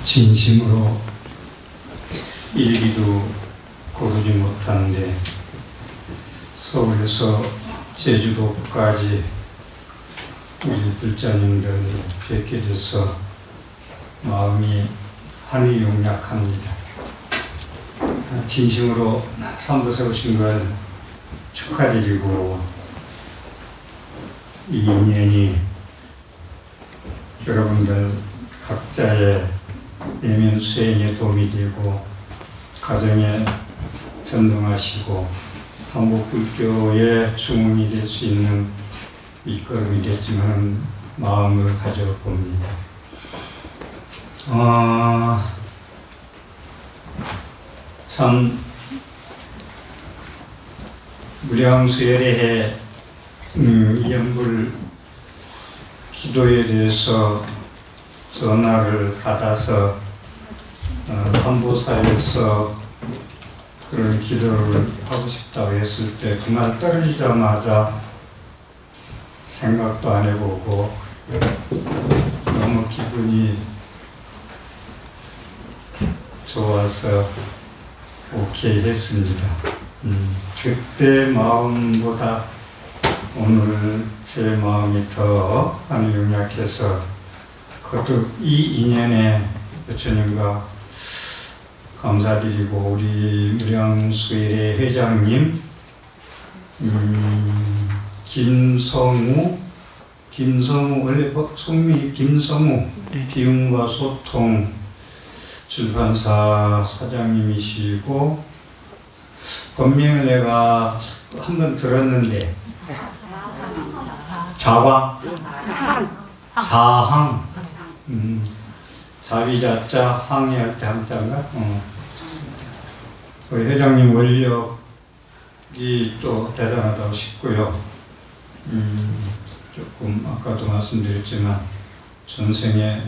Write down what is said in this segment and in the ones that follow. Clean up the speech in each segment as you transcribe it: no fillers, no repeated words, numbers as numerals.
진심으로 일기도 고르지 못하는데 서울에서 제주도까지 우리 불자님들 뵙게 돼서 마음이 한이 용약합니다. 진심으로 삼보세 오신 걸 축하드리고, 이 인연이 여러분들 각자의 내면 수행에 도움이 되고 가정에 전등하시고 한국불교의 중흥이 될 수 있는 밑거름이 됐지만 마음을 가져봅니다. 참 무량수열의 연불 기도에 대해서 전화를 받아서 삼보사에서 그런 기도를 하고 싶다고 했을 때 그날 떨어지자마자 생각도 안 해보고 너무 기분이 좋아서 오케이 했습니다. 그때 마음보다 오늘 제 마음이 더 많이 용약해서 거듭 이 인연에 부처님과 감사드리고, 우리 무량수일의 회장님 김성우 원래 속명이 김성우 비움과 소통 출판사 사장님이시고, 본명을 내가 한번 들었는데 자황 자항 자비자자 항해 할 때 한자인가? 우리 회장님 원력이 또 대단하다고 싶고요. 조금 아까도 말씀드렸지만 전생에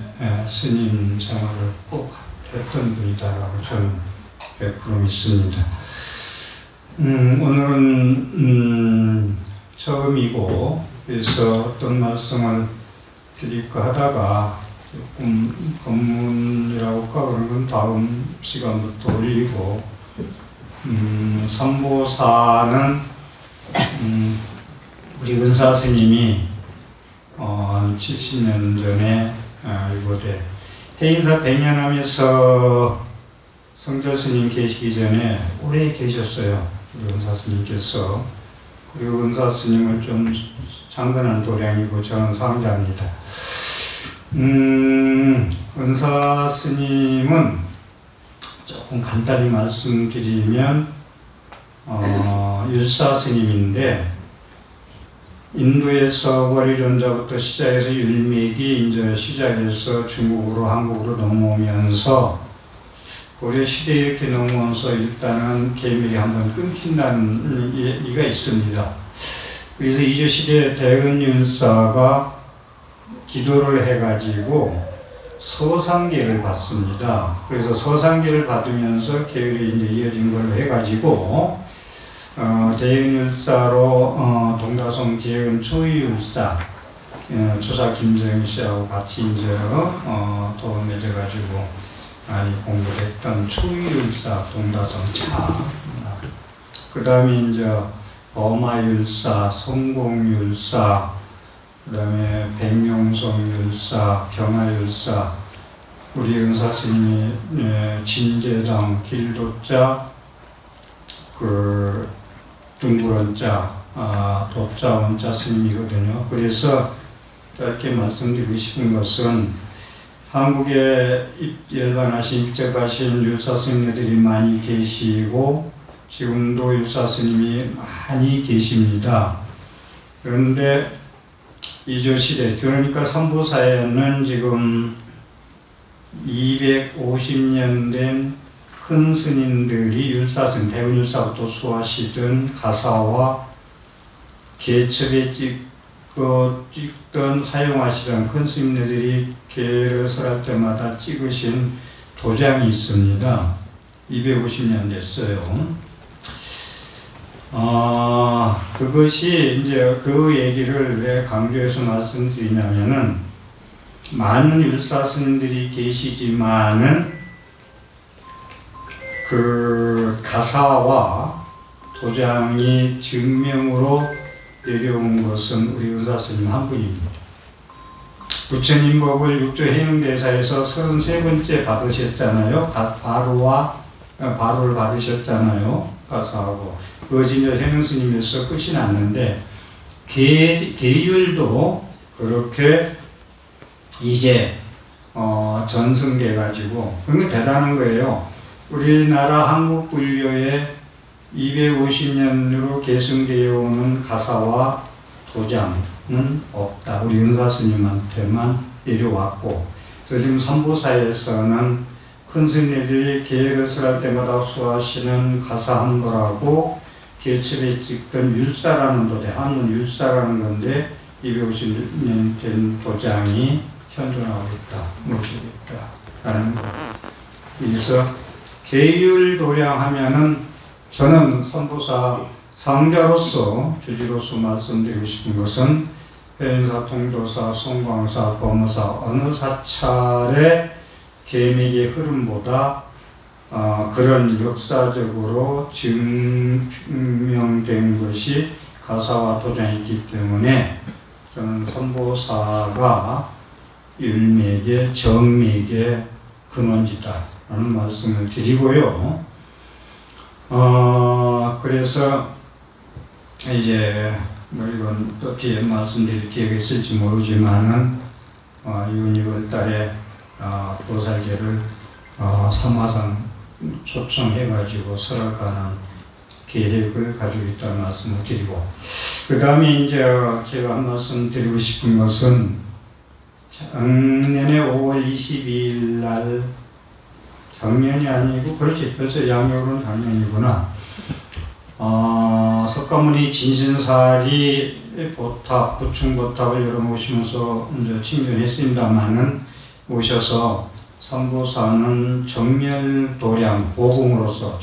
스님 생활을 꼭 했던 분이다라고 저는 100% 믿습니다. 오늘은 처음이고, 그래서 어떤 말씀을 드릴까 하다가 조금 법문이라고 할까 그런 건 다음 시간부터 올리고, 삼보사는 우리 은사 스님이 한 70년 전에 이곳에 해인사 100년 하면서 성절 스님 계시기 전에 오래 계셨어요. 우리 은사 스님께서. 그리고 은사 스님은 좀 장근한 도량이고 저는 상자입니다. 은사 스님은 조금 간단히 말씀드리면 율사 스님인데, 인도에서 월요전자부터 시작해서 율맥이 이제 시작해서 중국으로 한국으로 넘어오면서 고려 시대에 이렇게 넘어오면서 일단은 계맥이 한번 끊긴다는 얘기가 있습니다. 그래서 이조 시대 대은율사가 기도를 해가지고 서상계를 받습니다. 그래서 서상계를 받으면서 계율이 이제 이어진 걸로 해가지고 대은율사로 동다송 재은 초이율사 조사 김정희 씨하고 같이 이제 도움 맺어가지고 많이 공부를 했던 초이율사 동다송 차, 그 다음에 이제 범아율사, 성공율사, 그 다음에 백명성율사, 경하율사, 우리 은사 스님이 진제당 길도자, 그 둥그런자, 도자 원자 스님이거든요. 그래서 짧게 말씀드리고 싶은 것은, 한국에 열반하신 입적하신 율사 스님들이 많이 계시고 지금도 율사 스님이 많이 계십니다. 그런데 이조 시대, 그러니까 삼보사에는 지금 250년 된 큰 스님들이 율사 스님, 대운율사부터 수하시던 가사와 개첩에 찍던 사용하시던 큰 스님들이 개를 설할 때마다 찍으신 도장이 있습니다. 250년 됐어요. 그것이 이제 그 얘기를 왜 강조해서 말씀드리냐면은, 많은 율사 스님들이 계시지만은 그 가사와 도장이 증명으로 내려온 것은 우리 율사 스님 한 분입니다. 부처님 법을 육조 해영대사에서 33번째 받으셨잖아요. 바로를 받으셨잖아요. 가사하고. 그것이 이제 해명 스님에서 끝이 났는데, 계율도 그렇게 이제, 전승돼가지고, 그건 대단한 거예요. 우리나라 한국 불교의 250년으로 계승되어 오는 가사와 도장은 없다. 우리 은사 스님한테만 내려왔고, 그래서 지금 삼보사에서는 큰 스님들이 계획을 할 때마다 수하시는 가사 한 거라고 개첩에 찍던 율사라는 도장, 한문 율사라는 건데 250년 된 도장이 현존하고 있다, 모시겠다라는 거. 그래서 계율도량 하면은 저는 선보사 상자로서 주지로서 말씀드리고 싶은 것은 해인사, 통조사, 송광사, 범어사 어느 사찰의 계맥의 흐름보다 그런 역사적으로 증명된 것이 가사와 도장이 있기 때문에 저는 선보사가 율맥의 정맥의 근원지다라는 말씀을 드리고요. 그래서 이제 뭐 이건 또 뒤에 말씀드릴 기회가 있을지 모르지만은 이번 2월 달에 보살계를 삼화상 초청해가지고 설악하는 계획을 가지고 있다는 말씀을 드리고, 그 다음에 이제 제가 한 말씀 드리고 싶은 것은 작년에 5월 22일 날, 작년이 아니고 그렇지 벌써 양력으로는 작년이구나. 석가모니 진신사리 보탑, 부충보탑을 열어 모시면서 이제 칭전했습니다만은 모셔서 삼보사는 정멸도량 보금으로서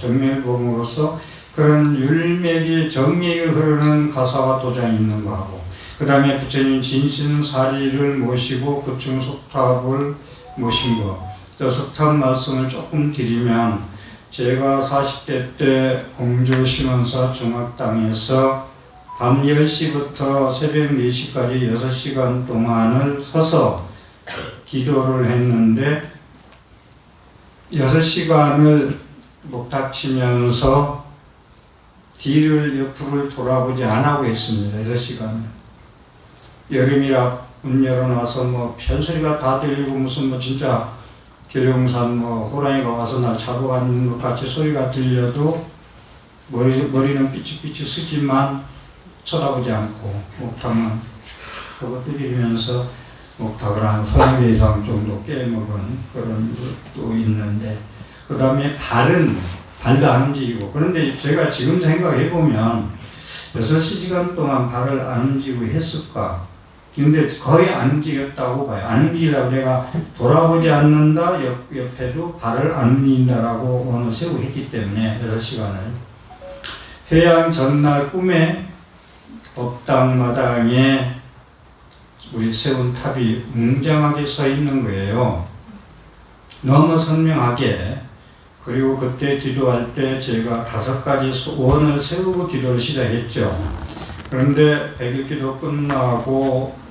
그런 율맥이 정맥이 흐르는 가사와 도장이 있는 거하고, 그 다음에 부처님 진신사리를 모시고 부충속탑을 모신 거. 저 석탑 말씀을 조금 드리면, 제가 40대 때 공주 신원사 중학당에서 밤 10시부터 새벽 4시까지 6시간 동안을 서서 기도를 했는데 6시간을 목닥치면서 뒤를 옆을 돌아보지 않고 있습니다. 6시간을. 여름이라 문 열어놔서 뭐 별소리가 다 들리고 무슨 뭐 진짜 계룡산 뭐 호랑이가 와서 날 자고 가는 것 같이 소리가 들려도 머리는 삐죽삐죽 쓰지만 쳐다보지 않고 목탁만 그거 들이면서 목탁을 한 30개 이상 정도 깨먹은 그런 것도 있는데, 그 다음에 발도 안 움직이고. 그런데 제가 지금 생각해보면 6시간 동안 발을 안 움직이고 했을까? 근데 거의 안 움직였다고 봐요. 안 움직이려고 내가 돌아보지 않는다, 옆에도 발을 안 움직인다라고 원을 세우고 했기 때문에 6시간을. 회양 전날 꿈에 법당마당에 우리 세운 탑이 웅장하게 서 있는 거예요. 너무 선명하게. 그리고 그때 기도할 때 제가 5가지 원을 세우고 기도를 시작했죠. 그런데 100일 기도 끝나고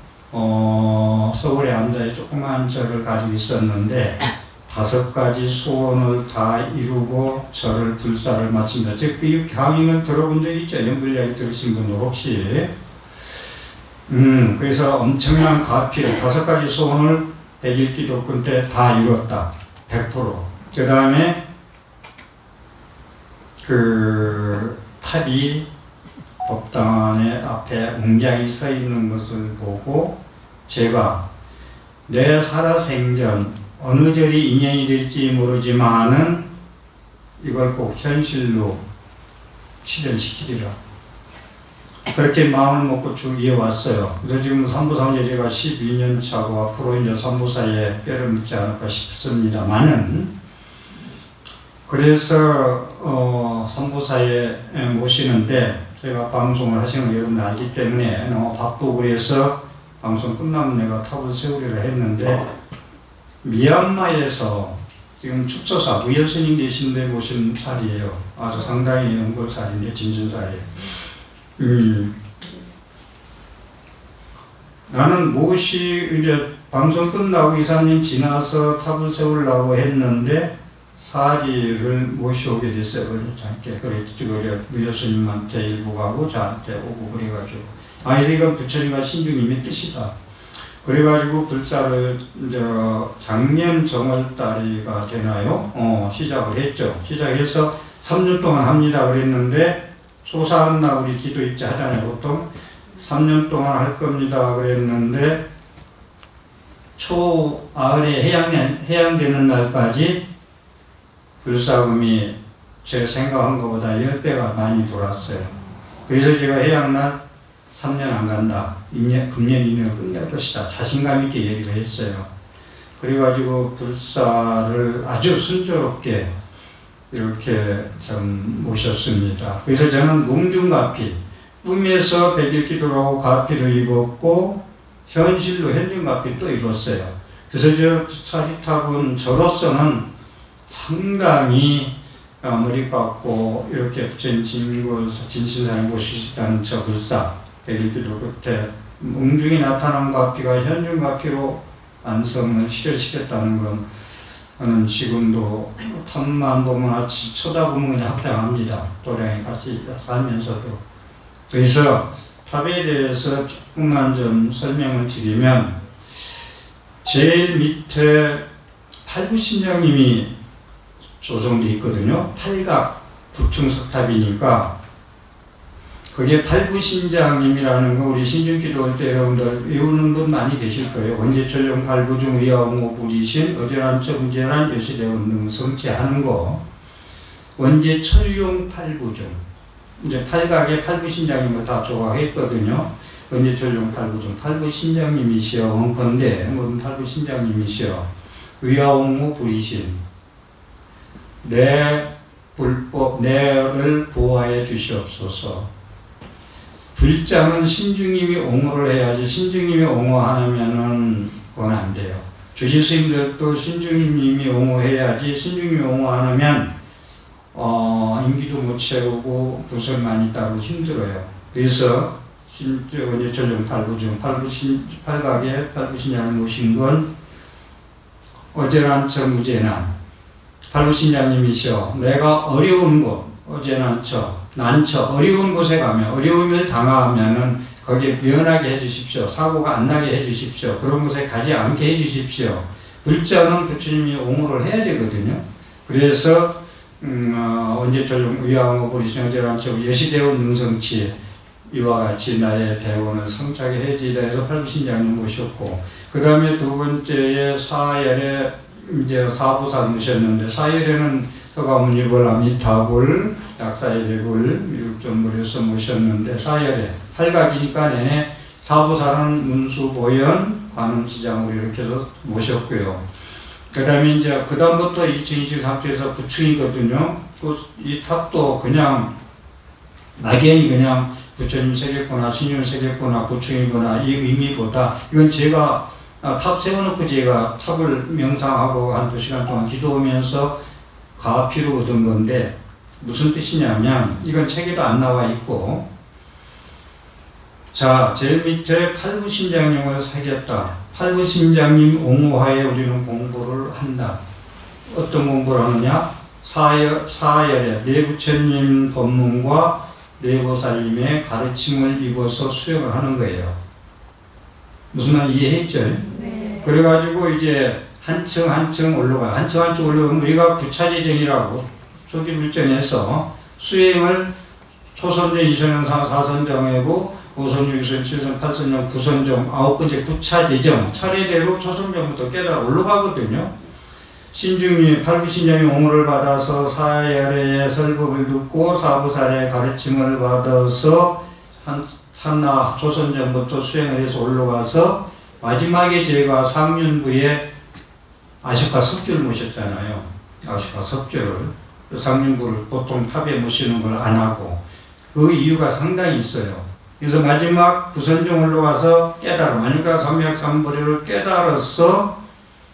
서울에 앉아 조그마한 절을 가지고 있었는데 5가지 소원을 다 이루고 절을 불사를 마칩니다. 즉, 이 강의는 들어본 적 있죠? 연불량이 들으신 분들 혹시? 그래서 엄청난 가필, 5가지 소원을 100일 기도권 때 다 이뤘다. 100%. 그 다음에 그 탑이 법당의 앞에 웅장히 서 있는 것을 보고 제가 내 살아생전 어느 절이 인연이 될지 모르지만은 이걸 꼭 현실로 실현시키리라. 그렇게 마음을 먹고 쭉 이어왔어요. 그래서 지금 삼보사에 제가 12년 차고 앞으로 이제 삼보사에 뼈를 묻지 않을까 싶습니다만은, 그래서 삼보사에 모시는데 제가 방송을 하시는 걸 여러분 알기 때문에 너무 바쁘고 그래서 방송 끝나면 내가 탑을 세우리라 했는데 미얀마에서 지금 축소사 무여스님 계신데 보신 자리예요. 아주 상당히 연골 자리인데 진전자리예요. 나는 무엇이 이제 방송 끝나고 2, 3년 지나서 탑을 세우려고 했는데 사리를 모셔오게 됐어요. 그래, 그래, 무여스님한테 일부 가고 저한테 오고 그래가지고 이건 부처님과 신주님의 뜻이다. 그래가지고 불사를 작년 정월달이가 되나요? 시작을 했죠. 시작해서 3년 동안 합니다 그랬는데 초사한 날 우리 기도 입지 하잖아요. 보통 3년 동안 할 겁니다 그랬는데 초아을에 해양되는 날까지 불사금이 제가 생각한 것보다 10배가 많이 돌았어요. 그래서 제가 해양날 3년 안 간다. 금년 이내로 끝낼 것이다. 자신감 있게 얘기를 했어요. 그래가지고 불사를 아주 순조롭게 이렇게 좀 모셨습니다. 그래서 저는 몽중가피, 꿈에서 백일기도를 하고 가피를 입었고 현실로 현중가피 또 입었어요. 그래서 저 사리탑은 저로서는 상당히 머리 깎고 이렇게 부처님 진신사를 모시다는 저 불사 백일기도 끝에 몽중이 나타난 가피가 현중가피로 안성을 실현시켰다는 건 저는 지금도 탑만 보면 쳐다보면 그냥 합장합니다. 도량이 같이 살면서도. 그래서 탑에 대해서 조금만 좀 설명을 드리면 제일 밑에 팔부신장님이 조성되어 있거든요. 팔각 구충석탑이니까 그게 팔부신장님이라는 거 우리 신중기도 올 때 여러분들 외우는 분 많이 계실 거예요. 원제철용 팔부중 위아홍호 부리신 어제란처 문제란 여시대원능 성취하는 거. 원제철용 팔부중. 이제 팔각에 팔부신장님을 다 조각했거든요. 원제철용 팔부중. 팔부신장님이시여 원컨대 모든 팔부신장님이시여 위아홍호 부리신. 내 불법 내를 보호하여 주시옵소서. 불장은 신중님이 옹호를 해야지 신중님이 옹호하면은 그건 안 돼요. 주지스님들도 신중님이 옹호해야지 신중님이 옹호 안 하면 임기도 못 채우고 구설 많이 따고 힘들어요. 그래서 전용 팔부중 팔각에 팔부신장을 모신 건 어제난처 무제난 팔부신장님이시여 내가 어려운 곳 어제난처 난처 어려운 곳에 가면 어려움을 당하면은 거기에 면하게 해주십시오. 사고가 안 나게 해주십시오. 그런 곳에 가지 않게 해주십시오. 불자는 부처님이 옹호를 해야 되거든요. 그래서 언제철용 위아홍호 부리신 어제난처 여시대원 능성치 이와 같이 나의 대원을 성착에 해지다 해서 팔부신장님 모셨고 그 다음에 두 번째에 사열에 이제 사부사를 모셨는데 사열에는 서가모니불 아미타불 약사열애불 일육전불에서 모셨는데 사열에 팔각이니까 내내 사부사는 문수보현 관음시장으로 이렇게 해서 모셨고요. 그 다음에 이제 그 다음부터 2층, 2층, 3층에서 부층이거든요. 이 탑도 그냥 막연히 그냥 부처님 세겠구나 신님 세겠구나 부층이구나 이 의미보다 이건 제가 탑 세워놓고 제가 탑을 명상하고 한 2시간 동안 기도하면서 가피로 얻은 건데 무슨 뜻이냐면 이건 책에도 안 나와 있고 자 제일 밑에 팔부신장님을 사귀었다. 팔부신장님 옹호하에 우리는 공부를 한다. 어떤 공부를 하느냐? 사열의 내부처님 법문과 내보살님의 가르침을 입어서 수행을 하는 거예요. 무슨 말 이해했죠? 네. 그래가지고 이제 한층 한층 올라가. 한층 한층 올라가면 우리가 구차재정이라고 조기불전에서 수행을 초선정, 2선정, 4선정이고 5선정, 6선정, 7선정, 8선정, 9선정, 9번째 구차재정 차례대로 초선정부터 깨달아 올라가거든요. 신중이 팔부신장이 옹호를 받아서 사열의 설법을 듣고 사부살의 가르침을 받아서 한나 조선정부터 수행을 해서 올라가서 마지막에 제가 상륜부에 아시카 석주를 모셨잖아요. 아시카 석주를. 상륜부를 보통 탑에 모시는 걸 안 하고 그 이유가 상당히 있어요. 그래서 마지막 부선종을 놓아서 깨달음, 아니까 삼맥삼보리를 깨달아서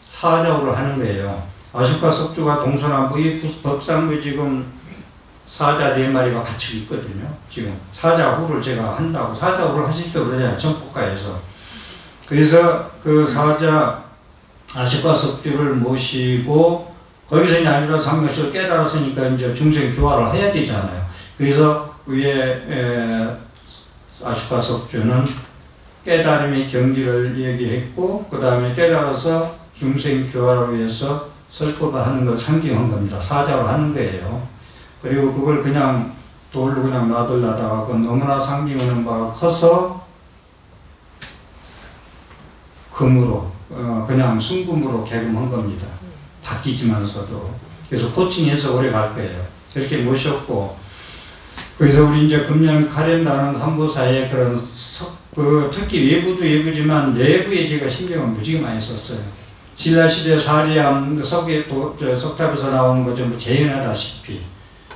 사자후를 하는 거예요. 아식과 석주가 동서남북, 이 법상부 지금 사자 4마리가 갖추고 있거든요. 지금 사자후를 제가 한다고, 사자후를 하십시오 그러잖아요, 정법가에서. 그래서 그 사자 아식과 석주를 모시고 거기서 이제 아니라 삼맥을 깨달았으니까 이제 중생 교화를 해야 되잖아요. 그래서 위에 아식과 석주는 깨달음의 경지를 얘기했고, 그 다음에 깨달아서 중생 교화를 위해서 설법을 하는 걸 상징한 겁니다. 사자로 하는 거예요. 그리고 그걸 그냥 돌로 그냥 놔둘라다가 그 너무나 상징하는 바가 커서 금으로 그냥 순금으로 개금한 겁니다. 바뀌지만서도. 그래서 코칭해서 오래 갈 거예요. 이렇게 모셨고, 그래서 우리 이제 금년 카렌다는 삼보사에 그런 특히 외부도 외부지만 내부에 제가 신경을 무지개 많이 썼어요. 신라시대 사리암 석탑에서 나오는 거 전부 재현하다시피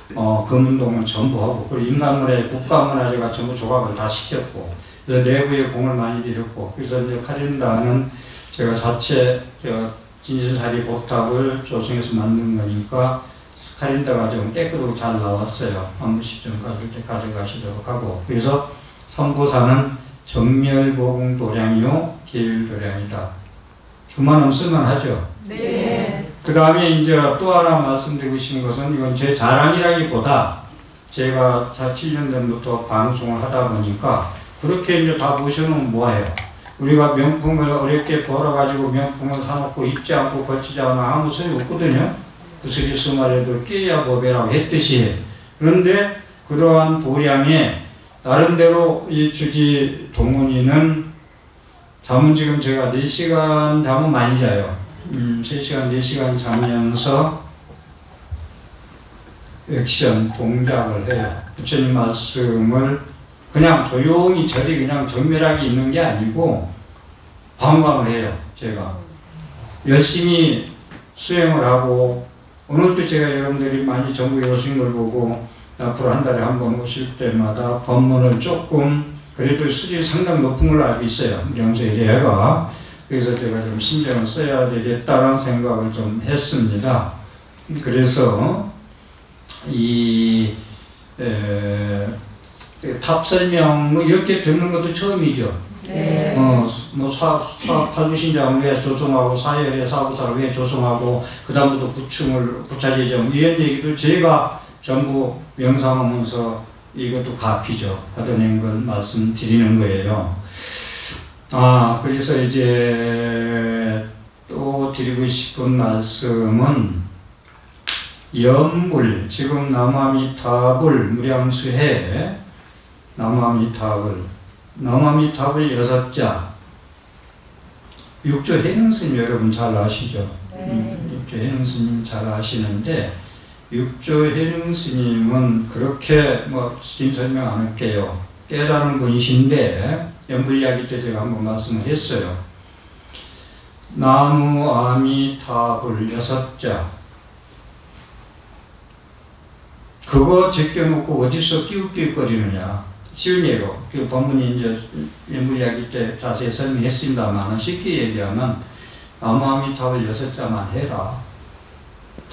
금운동은 전부 하고, 그리고 인간문화에 국가문화재가 전부 조각을 다 시켰고, 그래서 내부에 공을 많이 들였고, 그래서 이제 카렌다는 제가 자체 진실사리 보탑을 조성해서 만든 거니까 카렌다가 좀 깨끗하고 잘 나왔어요. 한 번씩 좀 가져가시도록 하고, 그래서 삼보사는 정멸보궁 도량이요 계율도량이다. 주만은 쓸만하죠. 네. 그 다음에 이제 또 하나 말씀드리고 싶은 것은, 이건 제 자랑이라기보다 제가 7년 전부터 방송을 하다 보니까 그렇게 이제 다 보셔놓으면 뭐예요? 우리가 명품을 어렵게 벌어가지고 명품을 사놓고 입지 않고 거치지 않으면 아무 소리 없거든요. 구슬이 수말에도 끼야 법이라고 했듯이. 그런데 그러한 도량에 나름대로 이 주지 동문이는 잠은 지금 제가 4시간 잠은 많이 자요. 3시간, 4시간 자면서 액션, 동작을 해요. 부처님 말씀을 그냥 조용히 저리 그냥 정밀하게 있는 게 아니고 관광을 해요. 제가 열심히 수행을 하고, 오늘도 제가 여러분들이 많이 전국에 오신 걸 보고 앞으로 한 달에 한 번 오실 때마다 법문을 조금 그래도 수준이 상당히 높은 걸로 알고 있어요. 명수의 대회가. 그래서 제가 좀 신경을 써야 되겠다는 생각을 좀 했습니다. 그래서 이 탑 설명 이렇게 듣는 것도 처음이죠. 네. 뭐 팔부신장을 왜 조성하고 사열의 사부사를 왜 조성하고 그다음부터 구충을 구차제정 이런 얘기도 제가 전부 명상하면서 이것도 가피죠. 하던 걸 말씀드리는 거예요. 그래서 이제 또 드리고 싶은 말씀은 연불, 지금 남아미탑을 무량수해 남아미탑을 6자 육조 해능스님 여러분 잘 아시죠? 네. 육조 해능스님 잘 아시는데, 육조 해능스님은 그렇게 긴 설명 안 할게요. 깨달은 분이신데 연불이야기 때 제가 한번 말씀을 했어요. 나무 아미타불 6자 그거 제껴놓고 어디서 끼웃끼웃거리느냐. 쉬운 예로, 그 본문이 이제 연불이야기 때 자세히 설명했습니다만, 쉽게 얘기하면 나무아미타불 6자만 해라.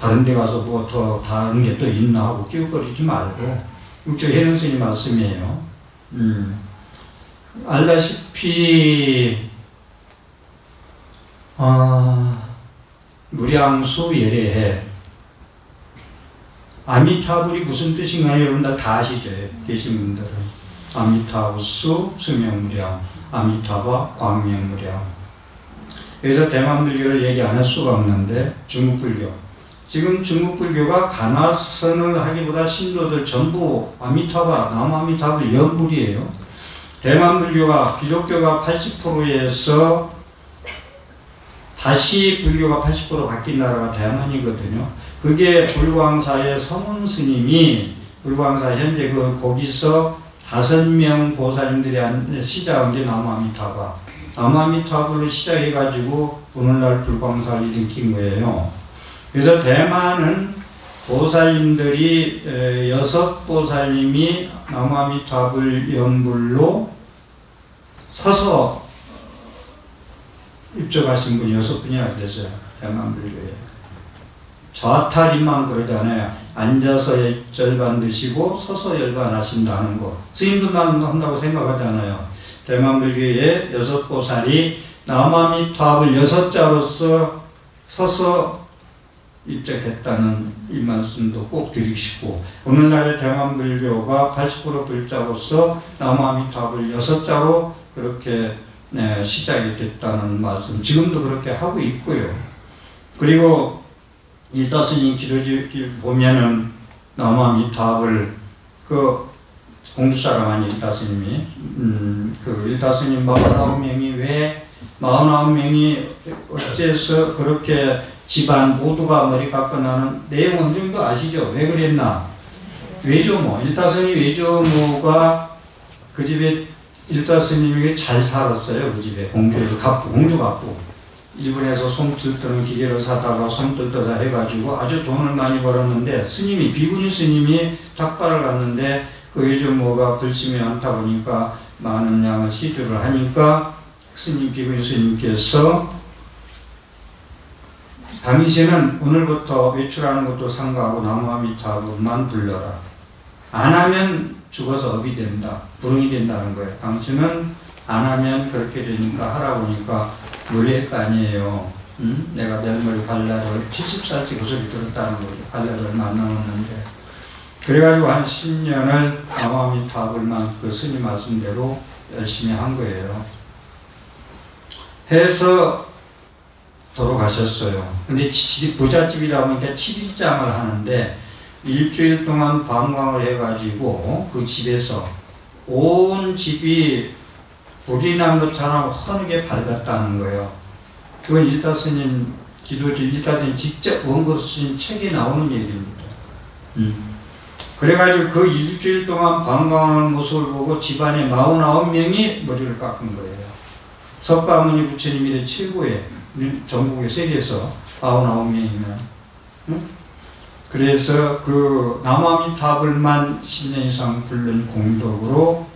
다른 데 가서 뭐 더 다른 게 또 있나 하고 끼웃거리지 말고, 육조 해능스님 말씀이에요. 알다시피 무량수 예례해. 아미타불이 무슨 뜻인가 여러분들 다 아시죠? 계신 분들은. 아미타불수 수명무량, 아미타바 광명무량. 그래서 대만불교를 얘기 안 할 수가 없는데, 중국불교. 지금 중국불교가 가나선을 하기보다 신도들 전부 아미타바, 남아미타불 연불이에요. 대만불교가 기독교가 80%에서 다시 불교가 80% 바뀐 나라가 대만이거든요. 그게 불광사의 서문스님이 불광사 현재 거기서 5명 보살님들이 시작한 게 남아미타바. 남아미타불로 시작해가지고 오늘날 불광사를 일으킨 거예요. 그래서 대만은 보살님들이 여섯 보살님이 나무아미타불 연불로 서서 입적하신 분이 6분이나 계세요. 대만불교에. 좌탈임만 그러잖아요. 앉아서 열반 드시고 서서 열반 하신다는 거. 스님들만 한다고 생각하잖아요. 대만불교의 6보살이 나무아미타불 6자로서 서서 입적했다는 이 말씀도 꼭 드리시고, 오늘날의 대만불교가 80% 불자로서 나무아미타불 6자로 그렇게 시작이 됐다는 말씀, 지금도 그렇게 하고 있고요. 그리고 일타스님 기도지 보면은 나무아미타불 그 공주사람 아닌 일타스님이 그 일타스님 49명이 왜 49명이 어째서 그렇게 집안 모두가 머리 깎고 나는 내용 어느 정도 아시죠? 왜 그랬나? 외조모, 일타스님 외조모가 그 집에 일타스님이 잘 살았어요. 그 집에 공주 갑부. 일본에서 솜들뜨는 기계를 사다가 솜들떠다 해가지고 아주 돈을 많이 벌었는데, 스님이 비구니 스님이 탁발을 갔는데 그 외조모가 불심이 많다 보니까 많은 양을 시주를 하니까 스님 비구니 스님께서 당신은 오늘부터 외출하는 것도 상가하고 나무아미타불만 불러라. 안 하면 죽어서 업이 된다. 불응이 된다는 거예요. 당신은 안 하면 그렇게 되니까 하라고 하니까 놀랄 거 아니에요. 응? 내가 내 머리 갈라를 70살째 그 소리 들었다는 거죠. 갈라를 얼마 안 남았는데. 그래가지고 한 10년을 나무아미타불만 그 스님 말씀대로 열심히 한 거예요. 해서 돌아가셨어요. 근데 부잣집이다 보니까 7일장을 하는데 일주일 동안 방광을 해가지고 그 집에서 온 집이 불이 난 것처럼 환하게 밝았다는 거예요. 그건 일타스님 기도지, 일타스님 직접 원고로 쓰신 책에 나오는 얘기입니다. 그래가지고 그 일주일 동안 방광하는 모습을 보고 집안에 49명이 머리를 깎은 거예요. 석가모니 부처님이 최고의 전국의 세계에서 49명이면. 응? 그래서 그 나무아미타불만 10년 이상 부른 공덕으로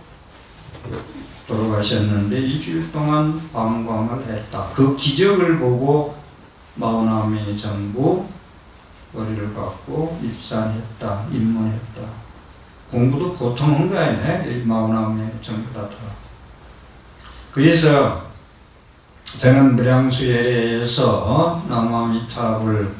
돌아가셨는데 일주일 동안 방광을 했다. 그 기적을 보고 49명이 전부 머리를 깎고 입산했다. 입문했다. 공부도 보통 한 거 아니네. 49명이 전부 다. 그래서 저는 무량수예례에서 나무아미타불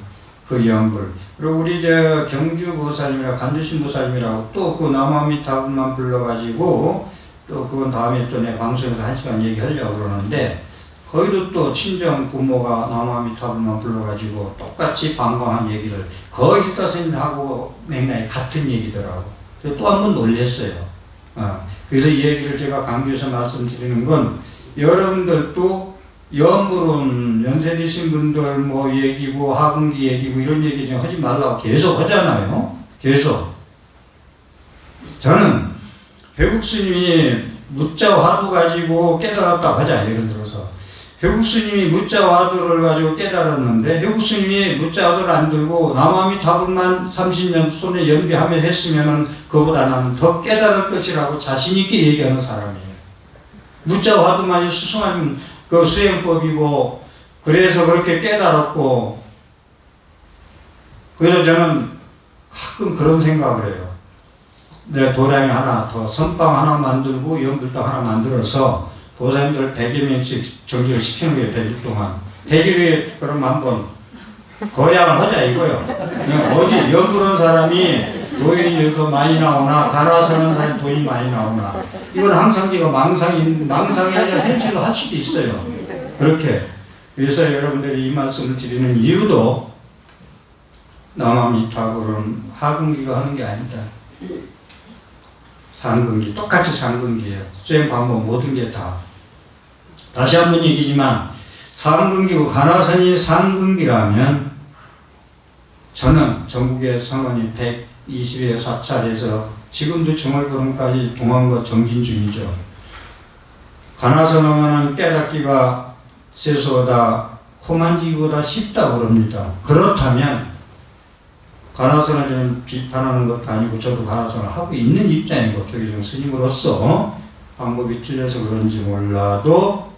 그 연불, 그리고 우리 저 경주보살님이랑 간주신보살님이라고 또 그 나무아미타불만 불러가지고 또 그건 다음에 또 내 방송에서 1시간 얘기하려고 그러는데, 거기도 또 친정 부모가 나무아미타불만 불러가지고 똑같이 방광한 얘기를 거의 일타스님하고 맥락이 같은 얘기더라고. 또 한 번 놀랬어요. 그래서 이 얘기를 제가 강조해서 말씀드리는 건, 여러분들도 연불은 연세 드신 분들 뭐 얘기고 하근기 얘기고 이런 얘기 좀 하지 말라고 계속 하잖아요. 계속. 저는 회국스님이 묻자 화두 가지고 깨달았다고 하자. 예를 들어서 회국스님이 묻자 화두를 가지고 깨달았는데, 회국스님이 묻자 화두를 안 들고 나무아미타불만 30년 손에 연비하며 했으면은 그보다 나는 더 깨달을 것이라고 자신있게 얘기하는 사람이에요. 묻자 화두만이 수승한 그 수행법이고, 그래서 그렇게 깨달았고, 그래서 저는 가끔 그런 생각을 해요. 내 도량이 하나 더, 선방 하나 만들고 연불당 하나 만들어서 보살님들 100여 명씩 정지를 시키는 거예요. 100일 동안. 100일에 그럼 한번 거량을 하자 이거요. 어디 연불한 사람이 돈이 더 많이 나오나, 가나서는 사람이 돈이 많이 나오나, 이건 항상 제가 망상이 아니라 현실로 할 수도 있어요. 그렇게. 그래서 여러분들이 이 말씀을 드리는 이유도, 나무아미타불은 하근기가 하는 게 아니다. 상근기, 똑같이 상근기예요. 수행 방법 모든 게 다. 다시 한번 얘기지만, 상근기고 가나선이 상근기라면, 저는 전국의 성원이 120여 사찰에서 지금도 중얼부름까지 동안과 정진 중이죠. 가나선어만은 깨닫기가 세수보다 코 만지기보다 쉽다고 그럽니다. 그렇다면 관하선을 좀 비판하는 것도 아니고 저도 관하선을 하고 있는 입장이고 조계종 스님으로서 방법이 틀려서 그런지 몰라도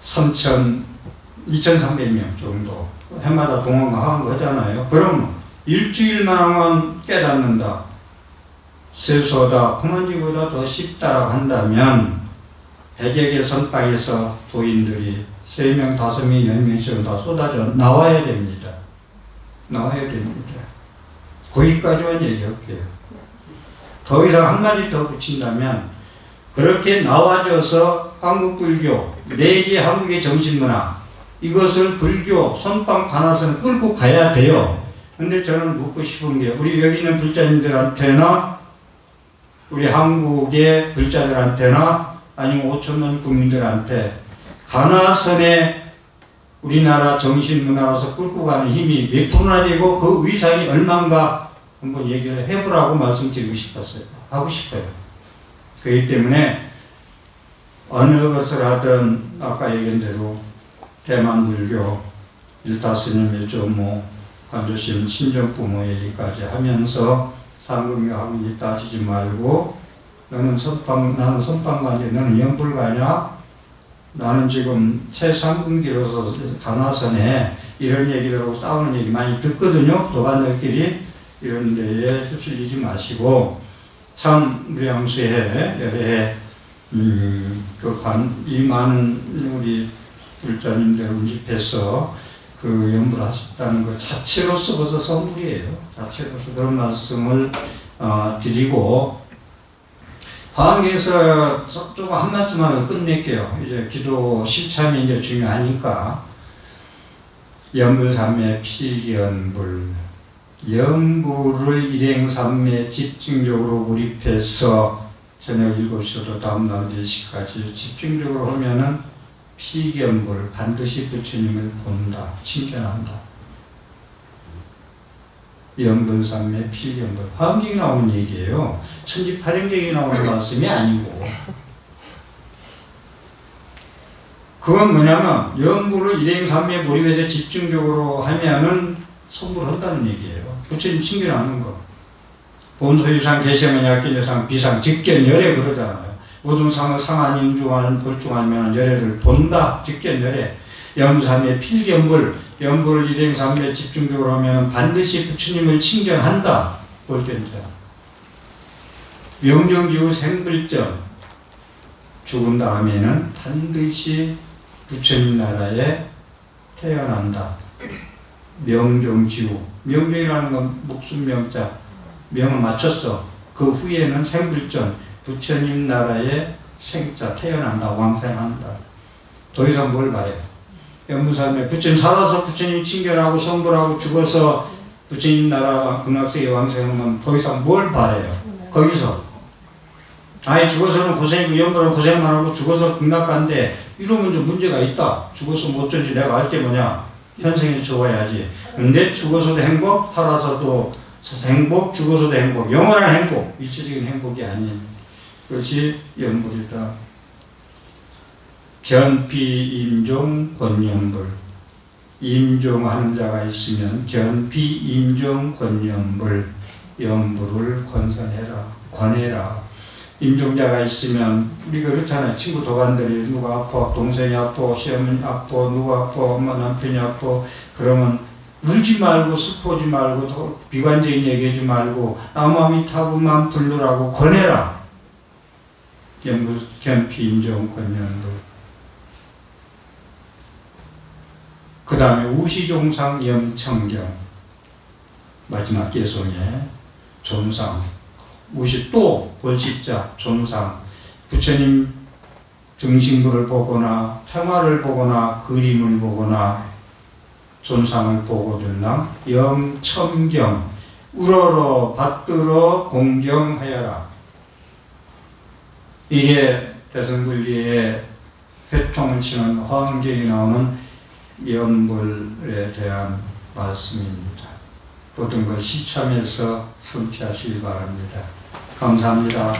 2,300명 정도 해마다 동원하는 거 하잖아요. 그럼 일주일만은 깨닫는다, 세수하다, 코만지보다 더 쉽다라고 한다면 100여 개 선방에서 도인들이 3명, 5명, 10명씩은 다 쏟아져 나와야 됩니다. 나와야 됩니다. 거기까지만 얘기할게요. 더 이상 한마디 더 붙인다면 그렇게 나와줘서 한국 불교 내지 한국의 정신문화 이것을 불교 선방 관하선 끌고 가야 돼요. 근데 저는 묻고 싶은 게 우리 여기 있는 불자님들한테나 우리 한국의 불자들한테나 아니면 5천만 국민들한테 관하선에 우리나라 정신문화로서 끌고 가는 힘이 몇 프로나 되고 그 위상이 얼마인가 한번 얘기를 해보라고 말씀드리고 싶었어요. 하고 싶어요. 그렇기 때문에 어느 것을 하든 아까 얘기한 대로 대만불교, 일타스님, 일조모, 관조심, 신정부모 얘기까지 하면서 상금이하고 따지지 말고 나는 선방가냐, 너는 연불가냐, 나는 지금 최상금기로서 강화선에 이런 얘기를 하고 싸우는 얘기 많이 듣거든요. 도반들끼리. 이런 데에 휩쓸리지 마시고 참 우리 양수에 열애 이 많은 우리 불자님들 운집해서 그 연불하셨다는 것 자체로서 벌써 선물이에요. 자체로서 그런 말씀을 드리고 화환경에서 조금 한 말씀만 하고 끝낼게요. 이제 기도 실참이 이제 중요하니까 연불삼매 필연불 연불을 일행삼매 집중적으로 몰입해서 저녁 7시부터 다음날 4시까지 집중적으로 하면은 필연불 반드시 부처님을 본다, 칭견한다. 연불삼매 필연불 화엄경에 나오는 얘기예요. 천지팔행경에 나오는 말씀이 아니고 그건 뭐냐면 연불을 일행삼매에 몰입해서 집중적으로 하면은 선불한다는 얘기예요. 부처님 칭견하는 거. 본소유상 계시면 약견여상 비상 직견열애 그러잖아요. 오중상을 상한임중한 불중하면 열애를 본다. 직견열애. 연불삼매 필연불 연불을 일행삼매에 집중적으로 하면 반드시 부처님을 칭견한다. 볼견자. 명정지후 생불점 죽은 다음에는 반드시 부처님 나라에 태어난다. 명정지후 명정이라는 건 목숨 명자 명을 맞췄어. 그 후에는 생불전 부처님 나라에 생자 태어난다. 왕생한다. 더 이상 뭘 바래요. 연불삼매 부처님 살아서 부처님 칭견하고 성불하고 죽어서 부처님 나라 극락세계 왕생하면 더 이상 뭘 바래요. 거기서 아예 죽어서는 고생이고 연불은 고생만 하고 죽어서 극락 간대. 이러면 좀 문제가 있다. 죽어서 뭐 어쩐지 내가 알 게 뭐냐. 현생에 좋아야지. 근데 죽어서도 행복, 살아서도 행복, 죽어서도 행복, 영원한 행복, 일시적인 행복이 아닌 그것이 연불이다. 견피, 임종, 권연불. 임종하는 자가 있으면 견피, 임종, 권연불. 연불을 권선해라, 권해라. 임종자가 있으면 우리가 그렇잖아요. 친구 도반들이 누가 아파, 동생이 아파, 시어머니 아파, 누가 아파, 엄마 남편이 아파. 그러면 울지 말고 슬퍼지 말고 비관적인 얘기하지 말고 아마미타불만 부르라고 권해라. 연불 견피 임종 권연불. 그 다음에 우시종상 염청경 마지막 개송에 존상 우시 또 벌식자 존상 부처님 등신부를 보거나 태화를 보거나 그림을 보거나 존상을 보고 듣나 염첨경 우러러 받들어 공경하여라. 이게 대승불리의 회통을 치는 화엄경에 나오는 연불에 대한 말씀입니다. 모든 걸 시참해서 성취하시기 바랍니다. 감사합니다.